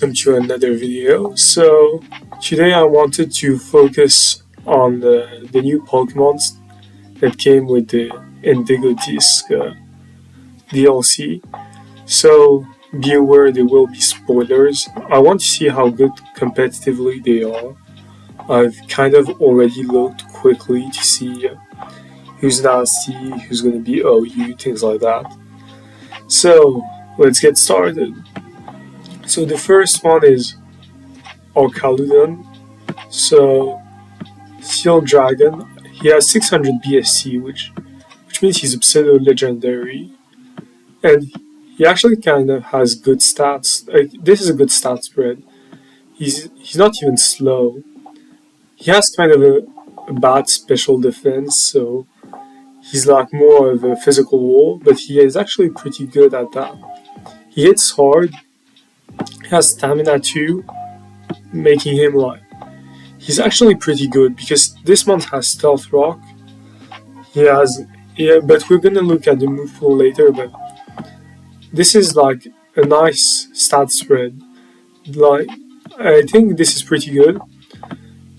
welcome to another video. So today I wanted to focus on the new Pokemons that came with the Indigo Disc DLC. So be aware there will be spoilers. I want to see how good competitively they are. I've kind of already looked quickly to see who's nasty, who's going to be OU, things like that. So let's get started. So the first one is Orcaludon. So Steel Dragon. He has 600 BSC, which means he's a pseudo legendary, and he actually kind of has good stats. Like this is a good stat spread. He's not even slow. He has kind of a bad special defense, so he's like more of a physical wall, but he is actually pretty good at that. He hits hard. He has stamina too, making him like he's actually pretty good because this month has Stealth Rock. But we're gonna look at the move pool later. But this is like a nice stat spread. Like I think this is pretty good.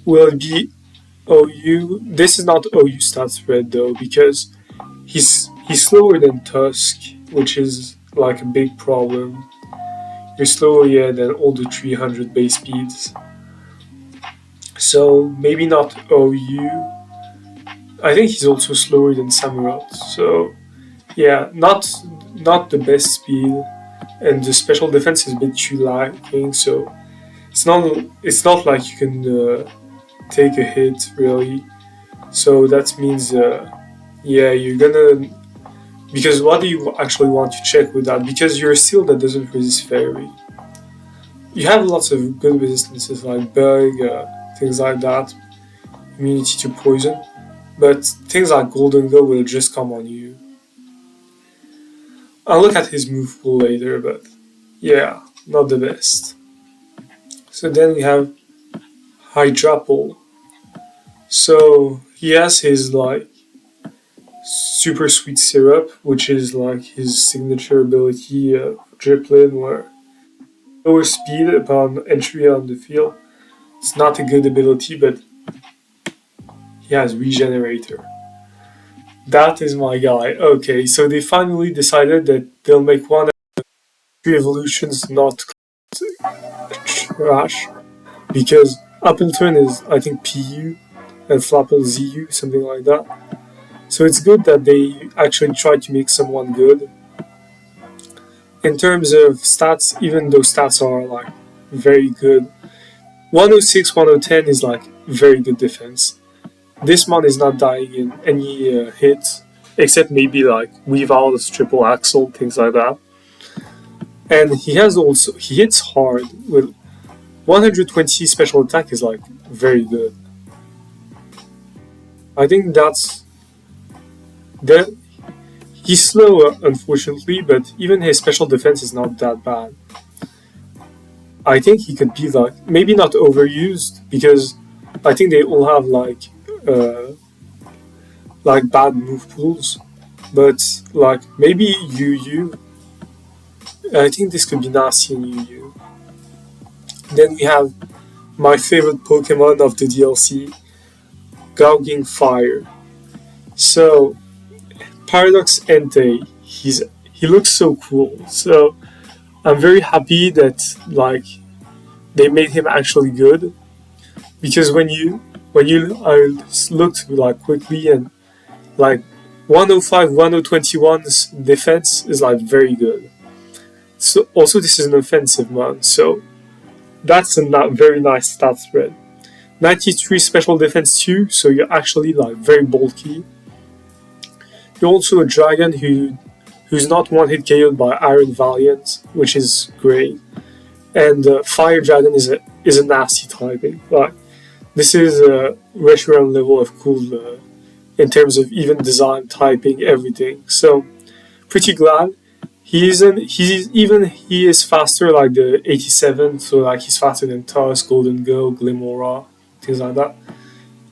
Will it be OU? This is not OU stat spread though because he's slower than Tusk, which is like a big problem. You're slower, than all the 300 base speeds. So maybe not OU. I think he's also slower than Samurott. So yeah, not the best speed, and the special defense is a bit too lacking. So it's not like you can take a hit really. So that means you're gonna. Because what do you actually want to check with that? Because you're a steel that doesn't resist fairy. You have lots of good resistances like bug, things like that, immunity to poison, but things like Golden Go will just come on you. I'll look at his move pool later, but yeah, not the best. So then we have Hydrapple. So he has his like super sweet syrup, which is like his signature ability, Driplin, where lower speed upon entry on the field. It's not a good ability, but he has Regenerator. That is my guy. Okay, so they finally decided that they'll make one of 3 evolutions not trash, because Appleton is, I think, PU, and Flapple ZU, something like that. So it's good that they actually tried to make someone good. In terms of stats, even though stats are like very good, 106, 110 is like very good defense. This one is not dying in any hit, except maybe like Weaval's triple axle, things like that. And he hits hard with 120 special attack is like very good. I think that's that. He's slow, unfortunately, but even his special defense is not that bad. I think he could be like maybe not overused because I think they all have like bad move pools, but like maybe UU. I think this could be nasty in UU. Then we have my favorite Pokemon of the DLC, Gouging Fire. So Paradox Entei, he looks so cool. So I'm very happy that like they made him actually good, because when I looked like quickly and like 105 1021's defense is like very good. So also this is an offensive one, so that's a very nice stat spread. 93 special defense too, so you're actually like very bulky. You're also a dragon who's not one hit KO'd by Iron Valiant, which is great. And Fire Dragon is a nasty typing. Like this is a Reshiram level of cool in terms of even design, typing, everything. So pretty glad. He is faster like the 87, so like he's faster than Tusk, Golden Go, Glimora, things like that.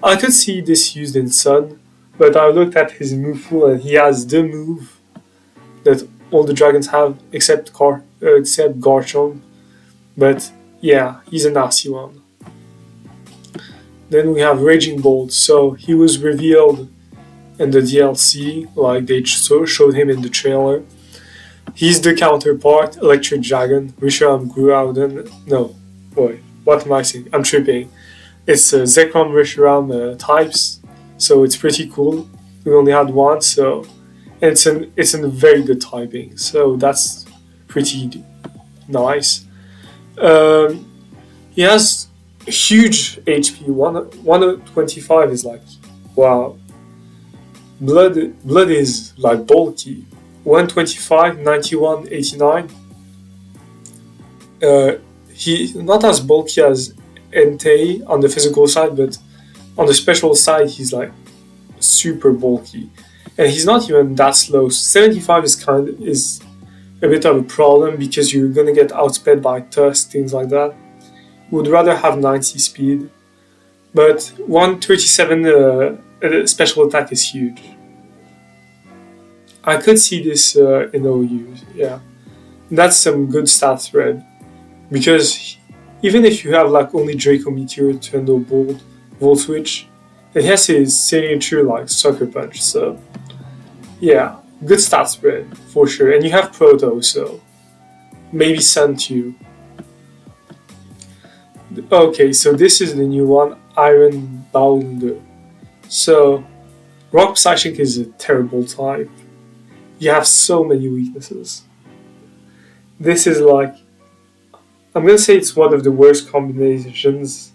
I could see this used in Sun, but I looked at his move pool and he has the move that all the dragons have except Garchomp. But Yeah, he's a nasty one. Then we have Raging Bolt. So he was revealed in the DLC, like they showed him in the trailer. He's the counterpart, Electric Dragon, Reshiram Groudon. No, boy, what am I saying? I'm tripping. It's Zekrom Reshiram types, so it's pretty cool. We only had one, so and it's in a very good typing, so that's pretty nice. Um, he has huge HP. 125 is like wow. Blood is like bulky. 125, 91, 89. Uh, he not as bulky as Entei on the physical side, but on the special side, he's like super bulky, and he's not even that slow. 75 is a bit of a problem because you're gonna get outsped by Tusk, things like that. Would rather have 90 speed, but 137 special attack is huge. I could see this in OU, yeah. That's some good stat thread because even if you have like only Draco Meteor, Turndo Bolt, Volt Switch, it has his signature like Sucker Punch. So yeah, good stat spread for sure. And you have Proto, so maybe Sun too. Okay, so this is the new one, Iron Bound. So Rock Psychic is a terrible type. You have so many weaknesses. This is like I'm gonna say it's one of the worst combinations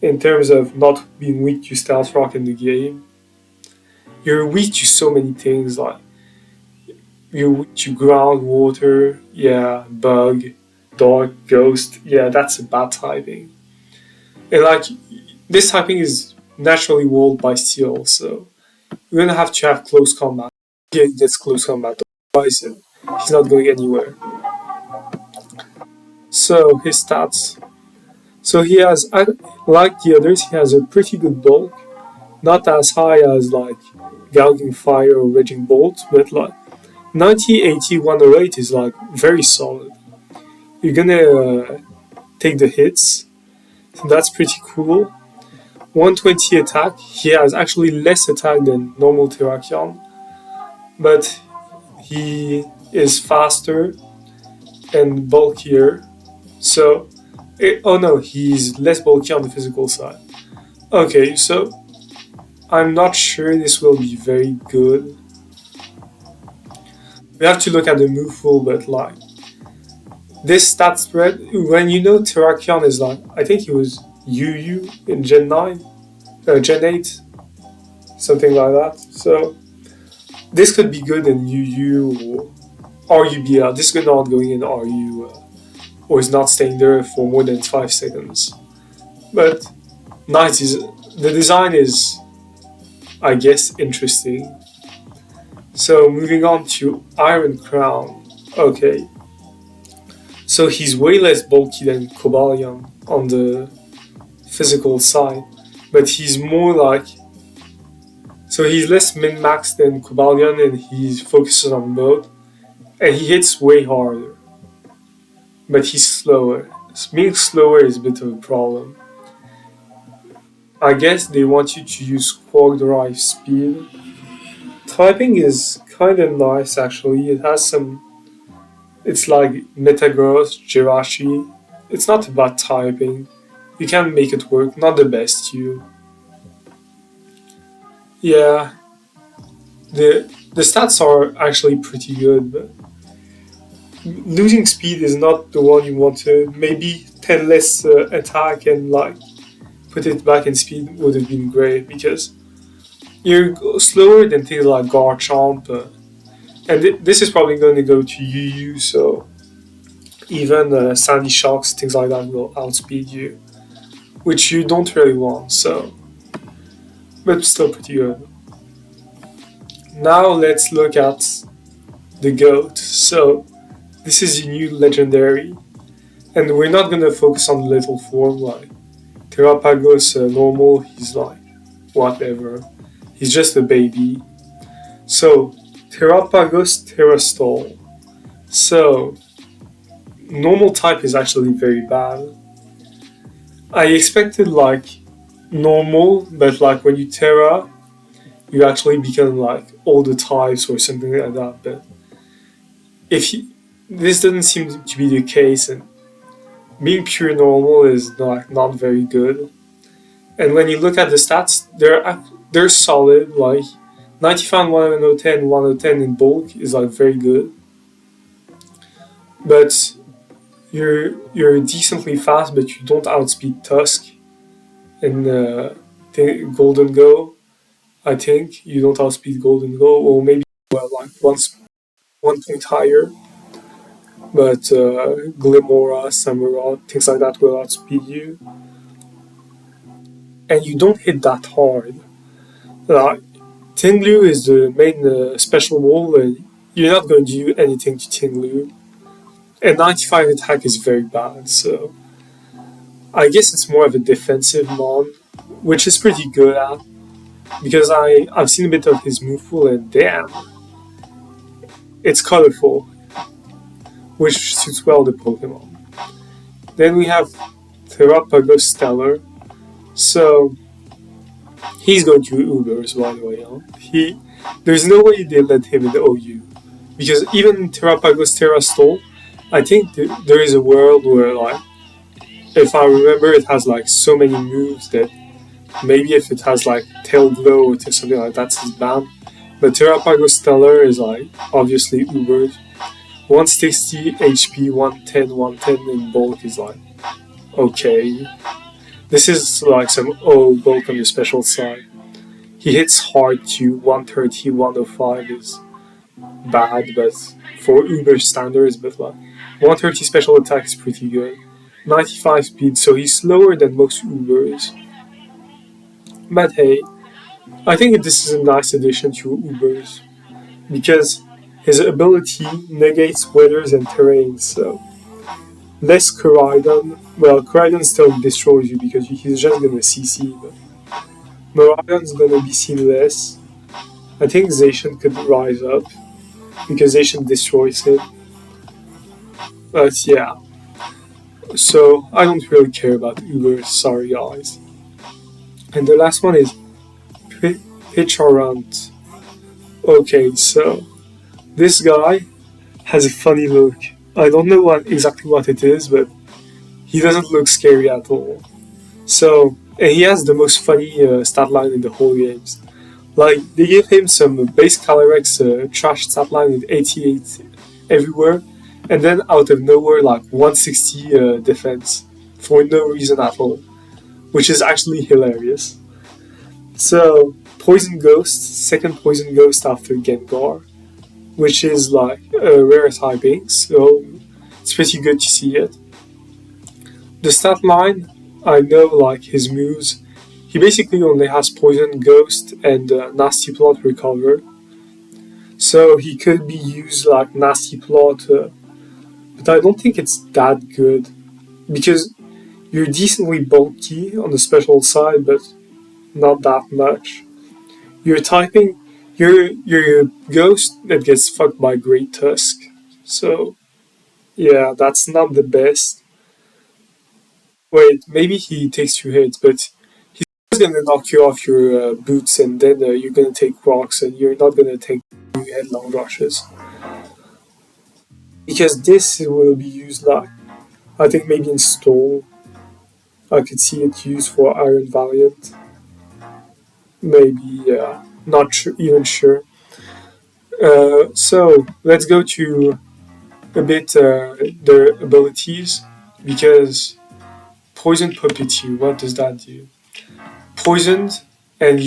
in terms of not being weak to Stealth Rock in the game. You're weak to so many things like you're weak to ground, water, yeah, bug, dark, ghost, yeah, that's a bad typing. And like this typing is naturally walled by steel, so you're gonna have to have close combat. Yeah, he gets close combat, otherwise he's not going anywhere. So his stats. So he has, like the others, he has a pretty good bulk. Not as high as like Gouging Fire or Raging Bolt, but like 90, 80, 108 is like very solid. You're gonna take the hits, so that's pretty cool. 120 attack, he has actually less attack than normal Terrakion, but he is faster and bulkier. So, oh no, he's less bulky on the physical side. Okay, so I'm not sure this will be very good. We have to look at the move pool, but like this stat spread, when you know Terrakion is like, I think he was UU in Gen 9, Gen 8, something like that. So this could be good in UU or RUBL. This is not going in RU or is not staying there for more than 5 seconds. But nice is the design is, I guess, interesting. So moving on to Iron Crown. Okay. So he's way less bulky than Cobalion on the physical side, but he's more like. So he's less min-maxed than Cobalion and he focuses on both, and he hits way harder. But he's slower. Being slower is a bit of a problem. I guess they want you to use Quark Drive speed. Typing is kind of nice actually. It has some. It's like Metagross, Jirachi. It's not about typing. You can make it work. Not the best, you. Yeah, the stats are actually pretty good, but losing speed is not the one you want to. Maybe 10 less attack and like put it back in speed would have been great because you're slower than things like Garchomp, and this is probably going to go to UU, so even Sandy Shocks, things like that will outspeed you, which you don't really want, so, but still pretty good. Now let's look at the GOAT. So this is a new legendary, and we're not going to focus on the little form like Terrapagos normal, he's like whatever. He's just a baby. So Terrapagos Terrastall. So normal type is actually very bad. I expected like normal, but like when you Terra, you actually become like all the types or something like that. But if you, this doesn't seem to be the case, and being pure normal is not very good. And when you look at the stats, they're solid. Like 95, 110, 110 in bulk is like very good. But you're decently fast, but you don't outspeed Tusk in Golden Go. I think you don't outspeed Golden Go, or maybe like one point higher. But Glimora, Samurott, things like that will outspeed you, and you don't hit that hard. Like Tinglu is the main special wall, and you're not going to do anything to Tinglu. And 95 attack is very bad, so I guess it's more of a defensive mon, which is pretty good at, because I've seen a bit of his move pool, and damn, it's colorful, which suits well the Pokemon. Then we have Terrapago Stellar, so he's going to Ubers, by the way. There's no way they let him in the OU, because even in Terrapago's Terra Stole, I think there is a world where, like, if I remember, it has like so many moves that maybe if it has like Tail Glow or something like that's his ban. But Terrapago Stellar is like obviously Ubers. 160 HP, 110, 110 in bulk is like okay. This is like some bulk on the special side. He hits hard too. 130, 105 is bad, but for Uber standards, but like 130 special attack is pretty good. 95 speed, so he's slower than most Ubers. But hey, I think this is a nice addition to Ubers because his ability negates weathers and terrains, so less Koraidon. Well, Koraidon still destroys you because he's just gonna CC, but Miraidon's gonna be seen less. I think Zacian could rise up because Zacian destroys him. But yeah, so I don't really care about Ubers, sorry guys. And the last one is Pitcharant. Okay, so this guy has a funny look. I don't know exactly what it is, but he doesn't look scary at all. So, and he has the most funny stat line in the whole games. Like, they gave him some base Calyrex trash stat line with 88 everywhere, and then out of nowhere, like 160 defense for no reason at all, which is actually hilarious. So, Poison Ghost, second Poison Ghost after Gengar, which is like a rare typing, so it's pretty good to see it. The stat line, I know like his moves, he basically only has Poison Ghost and Nasty Plot Recover. So he could be used like Nasty Plot, but I don't think it's that good because you're decently bulky on the special side, but not that much. You're typing, you're a ghost that gets fucked by Great Tusk. So yeah, that's not the best. Wait, maybe he takes 2 hits, but he's gonna knock you off your boots, and then you're gonna take rocks, and you're not gonna take headlong rushes. Because this will be used like, I think maybe in Stole. I could see it used for Iron Valiant. Maybe, yeah. Not even sure. So, let's go to a bit their abilities, because Poison Puppeteer, what does that do? Poisoned, and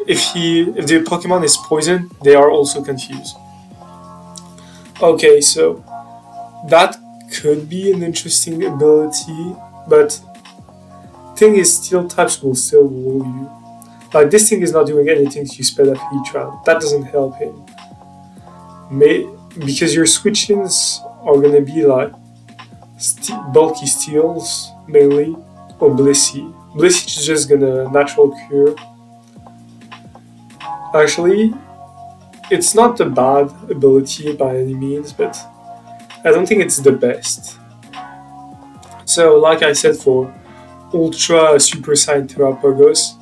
if the Pokemon is poisoned, they are also confused. Okay, so that could be an interesting ability, but thing is, Steel types will still rule you. Like this thing is not doing anything to sped up each round. That doesn't help him. Because your switch-ins are gonna be like bulky steals mainly, or Blissey. Blissey is just gonna natural cure. Actually, it's not a bad ability by any means, but I don't think it's the best. So, like I said, for Ultra Super Saiyan Terrapagos.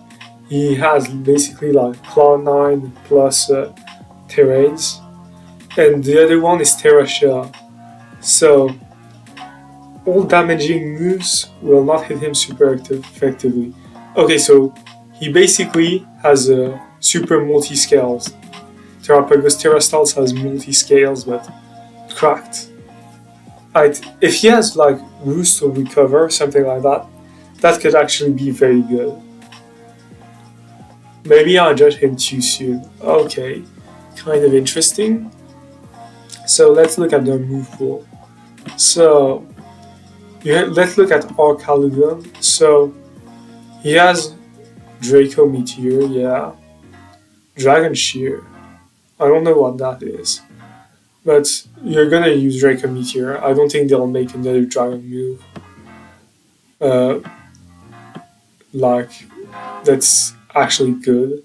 He has basically like Claw 9 plus Terrains. And the other one is Terra Shell. So all damaging moves will not hit him super effectively. Okay, so he basically has a super multi-scales. Terrapagos Terrastals has multi-scales, but cracked. If he has like Roost or Recover, something like that, that could actually be very good. Maybe I judged him too soon. Okay, kind of interesting. So let's look at the move pool. So let's look at Arcaludon. So he has Draco Meteor, yeah. Dragon Shear. I don't know what that is. But you're gonna use Draco Meteor. I don't think they'll make another dragon move. Uh, like, that's actually good.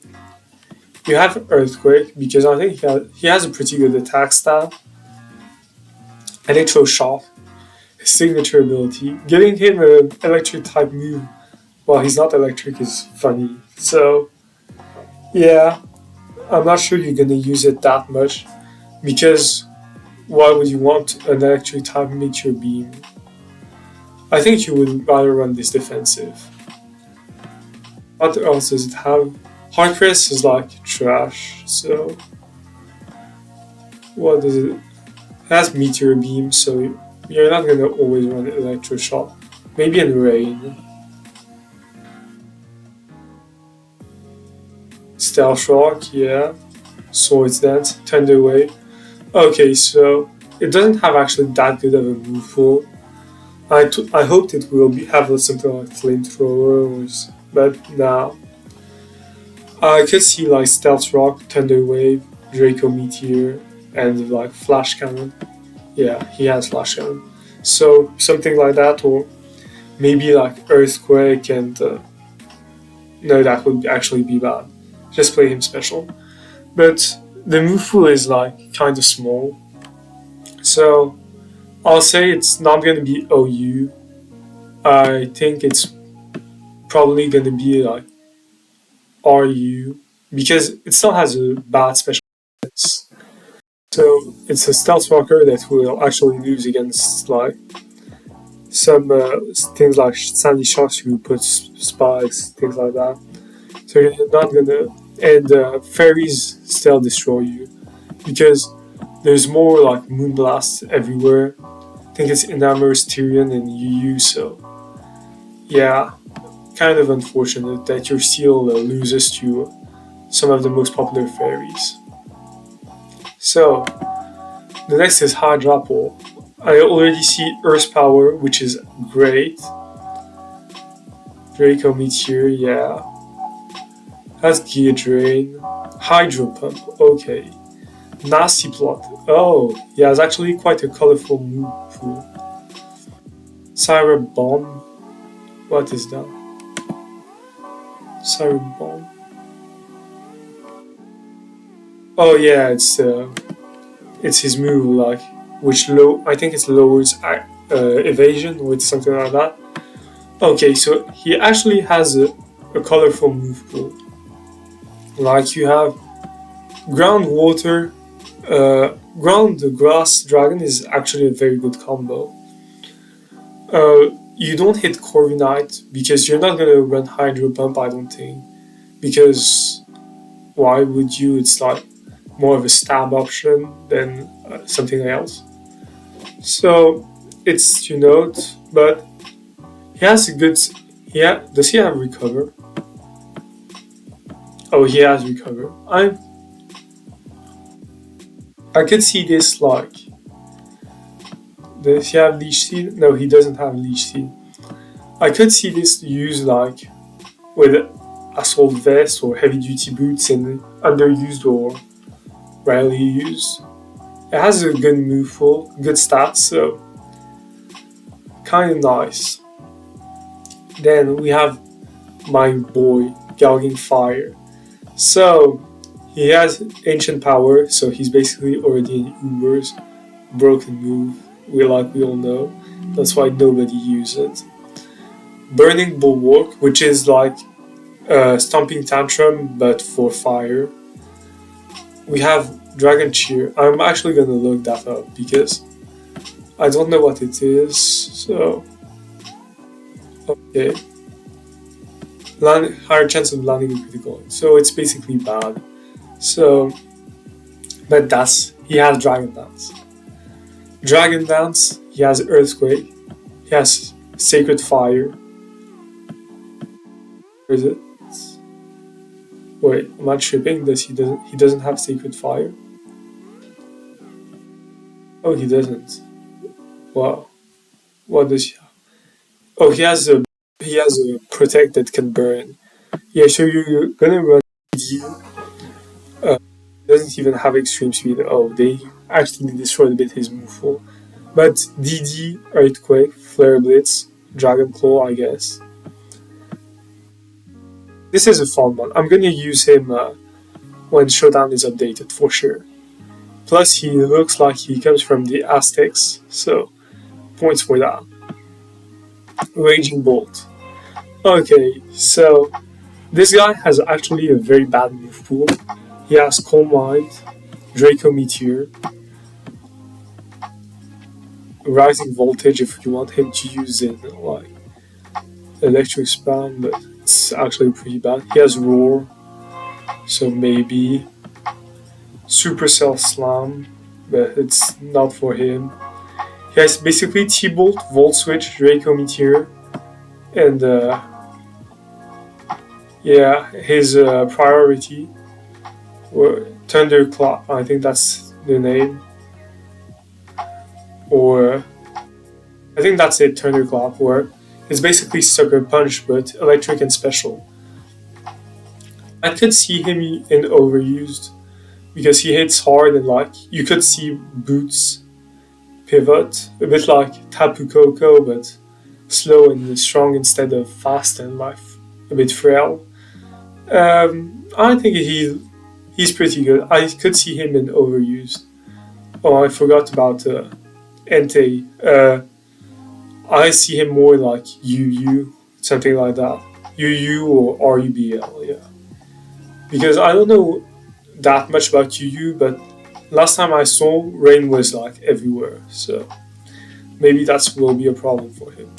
You have Earthquake, because I think he has a pretty good attack stat. Electroshock, his signature ability. Giving him an electric type move while he's not electric is funny. So, yeah, I'm not sure you're gonna use it that much, because why would you want an electric type Meteor Beam? I think you would rather run this defensive. What else does it have? Heartcrest is like trash, so what does it? It has Meteor Beam, so you're not gonna always run Electroshock. Maybe in Rain. Stealth Rock, yeah. Swords Dance, Thunder Wave. Okay, so it doesn't have actually that good of a move pool. I hoped it will have something like Flamethrower, but nah. I could see like Stealth Rock, Thunder Wave, Draco Meteor, and like Flash Cannon. Yeah, he has Flash Cannon. So something like that, or maybe like Earthquake and... no, that would actually be bad. Just play him special. But the move pool is like kind of small. So I'll say it's not going to be OU. I think it's probably going to be like RU, because it still has a bad special defense. So it's a Stealth Rocker that will actually lose against like some things like Sandy Shocks who puts spikes, things like that. So you're not gonna... and fairies still destroy you, because there's more like Moonblast everywhere. I think it's Enamor's Tyrion and UU, so yeah, kind of unfortunate that your Steel loses to some of the most popular fairies. So, the next is Hydrapple. I already see Earth Power, which is great. Draco Meteor, yeah. That's Gear Drain. Hydro Pump, okay. Nasty Plot, oh, yeah, it's actually quite a colorful move pool. Siren Bomb, what is that? Siren Bomb. Oh yeah, it's his move, like, which I think it lowers evasion or it's something like that. Okay, so he actually has a colorful move pool. Like you have Ground Water, Ground Grass Dragon is actually a very good combo. You don't hit Corviknight because you're not gonna run Hydro Pump, I don't think. Because why would you? It's like more of a stab option than something else. So it's to note, but he has a good... does he have Recover? Oh, he has Recover. I could see this like... Does he have Leech Seed? No, he doesn't have Leech Seed. I could see this used like with Assault Vest or Heavy Duty Boots and underused or rarely used. It has a good move pool, good stats, so kind of nice. Then we have my boy, Galging Fire. So he has Ancient Power, so he's basically already in Uber's broken move. We all know. That's why nobody uses it. Burning Bulwark, which is like Stomping Tantrum but for fire. We have Dragon Cheer. I'm actually gonna look that up because I don't know what it is. So okay, higher chance of landing a critical. So it's basically bad. So, but he has Dragon Dance. Dragon Dance. He has Earthquake. He has Sacred Fire. Where is it? Wait, am I tripping? He doesn't have Sacred Fire? Oh, he doesn't. Wow. What does he have? Oh, he has a Protect that can burn. Yeah, so you're gonna run DD. Doesn't even have extreme speed. Oh, they actually destroyed a bit his move pool. But DD, Earthquake, Flare Blitz, Dragon Claw, I guess. This is a fun one. I'm gonna use him when Showdown is updated for sure. Plus, he looks like he comes from the Aztecs, so points for that. Raging Bolt. Okay, so this guy has actually a very bad move pool. He has Calm Mind, Draco Meteor, Rising Voltage if you want him to use in like Electric Spam, but it's actually pretty bad. He has Roar, so maybe Supercell Slam, but it's not for him. He has basically T-Bolt, Volt Switch, Draco Meteor, and yeah, his priority or Thunderclap, I think that's the name. Or I think that's it, Thunderclap, where it's basically Sucker Punch but electric and special. I could see him in overused because he hits hard and like you could see Boots pivot, a bit like Tapu Koko but slow and strong instead of fast and like a bit frail. I think he's pretty good. I could see him in overused. Oh, I forgot about Entei. I see him more like UU, something like that. UU or RUBL, yeah. Because I don't know that much about UU, but last time I saw, rain was like everywhere, so maybe that will be a problem for him.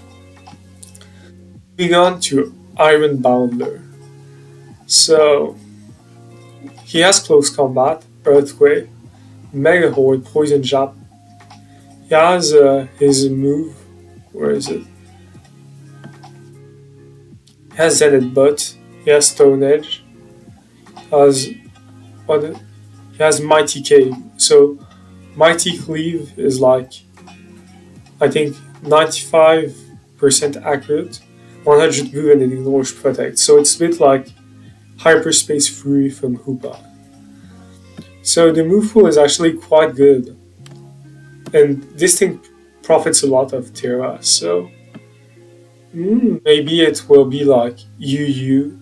Moving on to Iron Bounder. So, he has Close Combat, Earthquake, Mega Horde, Poison Jab. He has his move. Where is it? He has Zenith Butt. He has Stone Edge. He has Mighty Cave. So Mighty Cleave is like I think 95% accurate, 100 move and it ignores protect. So it's a bit like Hyperspace Fury from Hoopa. So the move pool is actually quite good. And this thing profits a lot of Terra, so maybe it will be like UU.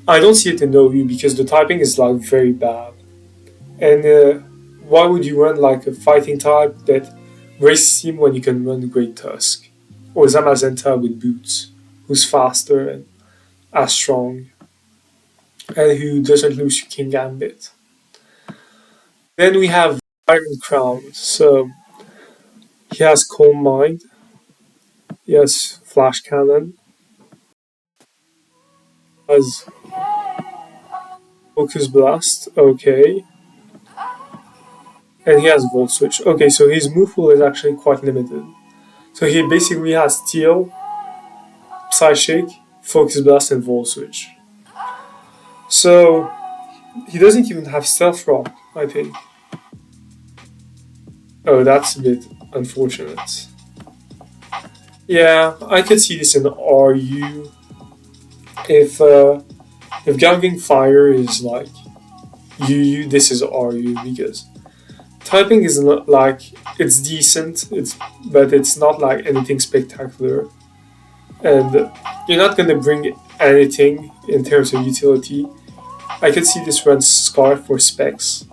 I don't see it in OU because the typing is like very bad. And why would you run like a fighting type that races him when you can run Great Tusk? Or Zamazenta with Boots, who's faster and as strong, and who doesn't lose King Gambit. Then we have Iron Crown, so he has Calm Mind, he has Flash Cannon, has Focus Blast, okay, and he has Volt Switch. Okay, so his move pool is actually quite limited. So he basically has Steel, Psychic, Focus Blast, and Volt Switch. So he doesn't even have Stealth Rock, I think. Oh, that's a bit unfortunate. Yeah, I could see this in RU. If Galving Fire is like UU, this is RU because typing is not like it's decent, but it's not like anything spectacular, and you're not gonna bring anything in terms of utility. I could see this run Scarf for specs,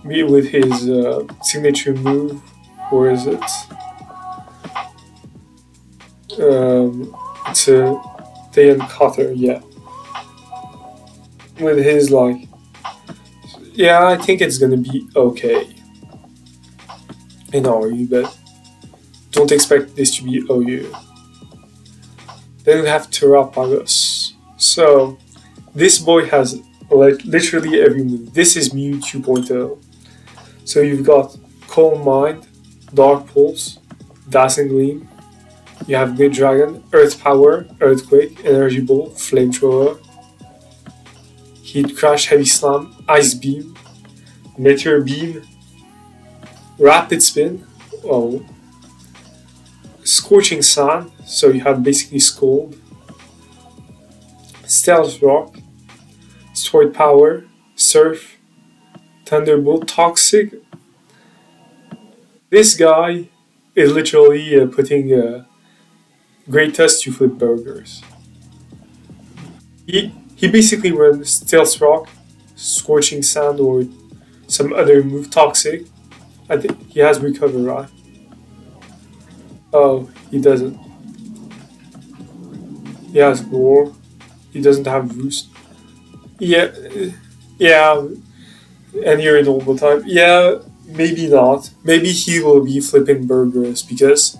be it with his signature move, or is it? to Dayan Cutter, yeah. With his like, yeah, I think it's gonna be okay in RU, but don't expect this to be OU. Then we have Terrapagos. So this boy has like literally every move. This is Mew 2.0. So you've got Calm Mind, Dark Pulse, Dazzling Gleam. You have Great Dragon, Earth Power, Earthquake, Energy Ball, Flamethrower, Heat Crash, Heavy Slam, Ice Beam, Meteor Beam, Rapid Spin, oh, Scorching Sun, so you have basically Scald, Stealth Rock, Sword Power, Surf, Thunderbolt, Toxic. This guy is literally putting Great Tusk to flip burgers. He basically runs Stealth Rock, Scorching Sand, or some other move, Toxic. I think he has Recover, right? Oh, he doesn't. He has Roar. He doesn't have Roost. Yeah, yeah, and you're in normal time. Yeah, maybe not. Maybe he will be flipping burgers because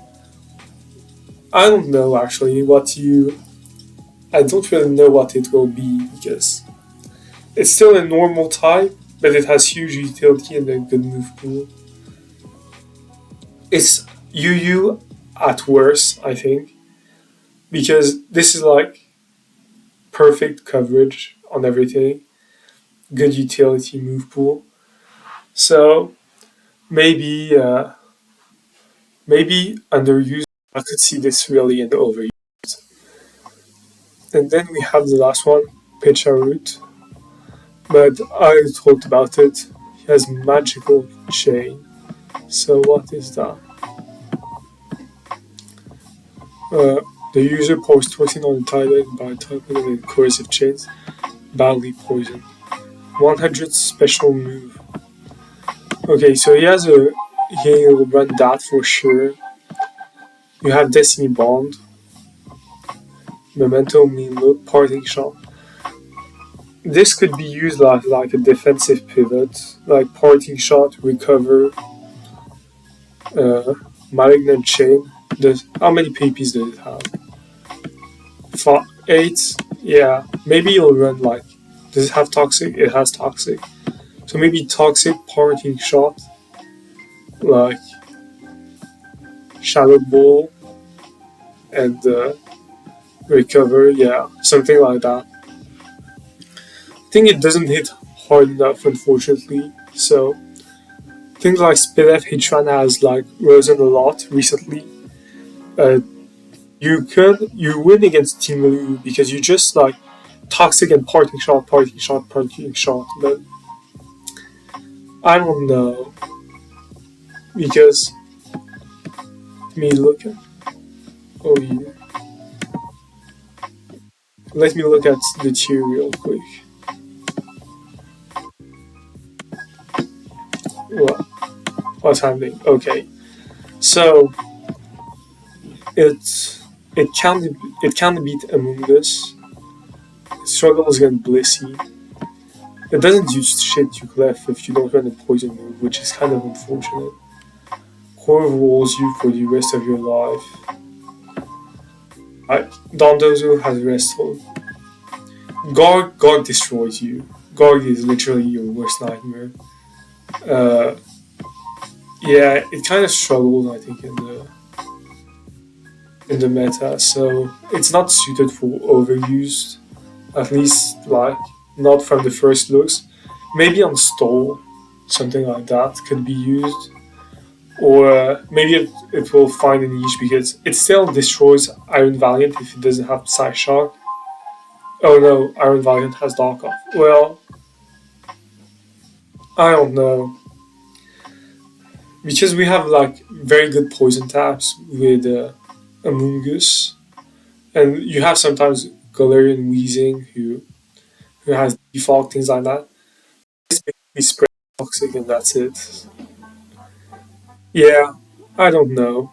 I don't know actually what you. I don't really know what it will be because it's still a normal type, but it has huge utility and a good move pool. It's UU at worst, I think, because this is like perfect coverage on everything, good utility move pool. So maybe underused. I could see this really in overuse. And then we have the last one, Root. But I talked about it. He has magical chain. So what is that? Uh, the user pours poison on the target by typing in coercive chains, badly poisoned. 100 special move. Okay, so he'll run that for sure. You have Destiny Bond, Memento, Mean Look, Parting Shot. This could be used like a defensive pivot, like Parting Shot, Recover, uh, Malignant Chain. How many PPs does it have? 8? Yeah, maybe it'll run like. Does it have Toxic? It has Toxic. So maybe Toxic, Parting Shot, like Shadow Ball, and Recover, yeah, something like that. I think it doesn't hit hard enough, unfortunately. So things like Spilef Hitran has like risen a lot recently. Uh, you win against Team Lu because you just like Toxic and Parting Shot, Parting Shot, Parting Shot. But I don't know because let me look at oh yeah. Let me look at the tier real quick. What what's happening? Okay, so it it can beat Among Us. It struggles against Blissey. It doesn't do shit to Clef if you don't run a poison move, which is kind of unfortunate. Core rolls you for the rest of your life. Dondozo has rest hold. Guard destroys you. Guard is literally your worst nightmare. Uh, yeah, it kind of struggles, I think, in the meta, so it's not suited for overuse. At least, like, not from the first looks. Maybe on stall, something like that could be used. Or maybe it will find a niche because it still destroys Iron Valiant if it doesn't have Psyshock. Oh no, Iron Valiant has Dark Off. Well, I don't know. Because we have like very good poison taps with Among Us, and you have sometimes Galarian Weezing who has default things like that. It's basically spread toxic and that's it. Yeah, I don't know.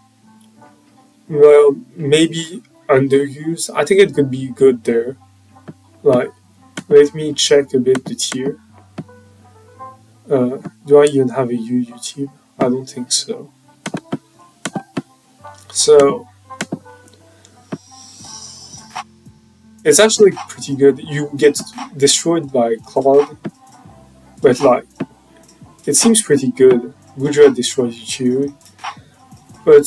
Well, maybe underused. I think it could be good there. Like, let me check a bit the tier. Do I even have a UU team? I don't think so. So it's actually pretty good. You get destroyed by Cloud, but like it seems pretty good. Gudra destroys you too, but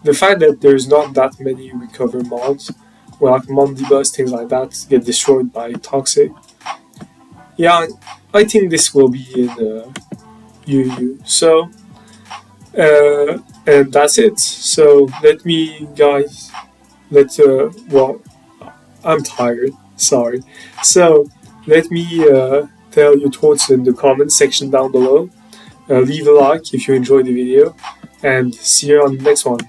the fact that there's not that many recover mods, well, like Mondibus, things like that, get destroyed by Toxic. Yeah, I think this will be in UU. So, and that's it. So let me, guys, well, I'm tired. Sorry. So let me tell your thoughts in the comments section down below. Leave a like if you enjoyed the video, and see you on the next one.